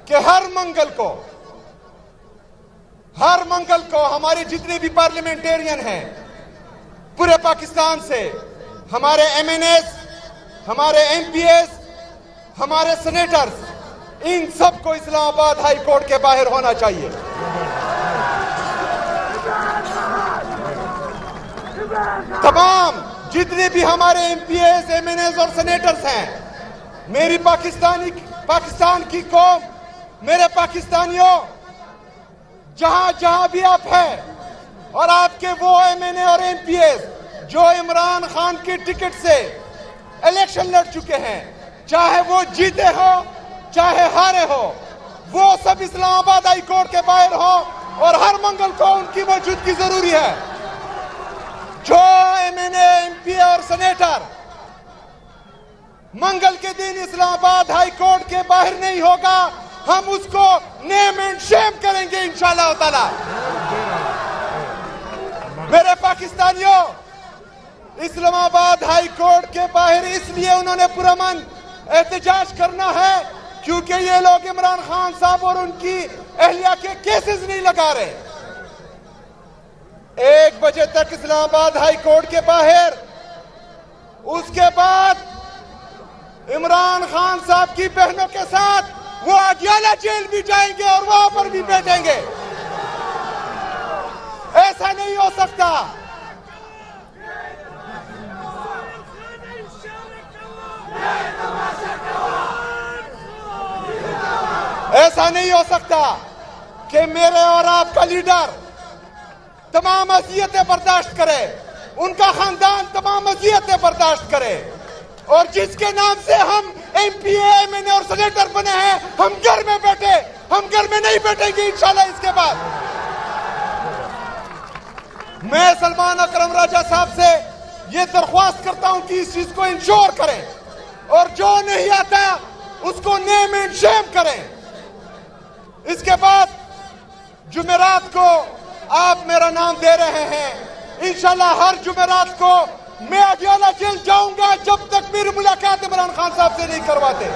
کہ ہر منگل کو ہمارے جتنے بھی پارلیمنٹیرین ہیں پورے پاکستان سے، ہمارے ایم این ایز، ہمارے ایم پی ایز، ہمارے سینیٹرز، ان سب کو اسلام آباد ہائی کورٹ کے باہر ہونا چاہیے۔ تمام جتنے بھی ہمارے MPAs, MNAs اور سینیٹرز ہیں، میری پاکستان کی قوم، میرے پاکستانیوں، جہاں جہاں بھی آپ ہیں، اور آپ کے وہ ایم این اے اور ایم پی ایز جو عمران خان کی ٹکٹ سے الیکشن لڑ چکے ہیں، چاہے وہ جیتے ہو چاہے ہارے ہو، وہ سب اسلام آباد ہائی کورٹ کے باہر ہو، اور ہر منگل کو ان کی موجودگی ضروری ہے۔ جو ایم این اے، ایم پی اور سینیٹر منگل کے دن اسلام آباد ہائی کورٹ کے باہر نہیں ہوگا، ہم اس کو نیم اینڈ شیم کریں گے انشاءاللہ تعالی۔ میرے پاکستانیوں، اسلام آباد ہائی کورٹ کے باہر اس لیے انہوں نے پرامن احتجاج کرنا ہے کیونکہ یہ لوگ عمران خان صاحب اور ان کی اہلیہ کے کیسز نہیں لگا رہے۔ 1 بجے تک اسلام آباد ہائی کورٹ کے باہر، اس کے بعد عمران خان صاحب کی بہنوں کے ساتھ وہ اڈیالہ جیل بھی جائیں گے اور وہاں پر بھی بیٹھیں گے۔ ایسا نہیں ہو سکتا۔ ایسا نہیں ہو سکتا کہ میرے اور آپ کا لیڈر تمام اذیتیں برداشت کرے، ان کا خاندان تمام اذیتیں برداشت کرے، اور جس کے نام سے ہم ایم پی اے، ایم این اے اور سینیٹر بنے ہیں، ہم گھر میں بیٹھے، ہم گھر میں نہیں بیٹھیں گے انشاءاللہ اس کے بعد۔ میں سلمان اکرم راجہ صاحب سے یہ درخواست کرتا ہوں کہ اس چیز کو انشور کریں، اور جو نہیں آتا اس کو نیم اینڈ شیم کریں۔ اس کے بعد جمعرات کو آپ میرا نام دے رہے ہیں، انشاءاللہ ہر جمعرات کو میں اڈیالہ جیل جاؤں گا جب تک میری ملاقات عمران خان صاحب سے نہیں کرواتے۔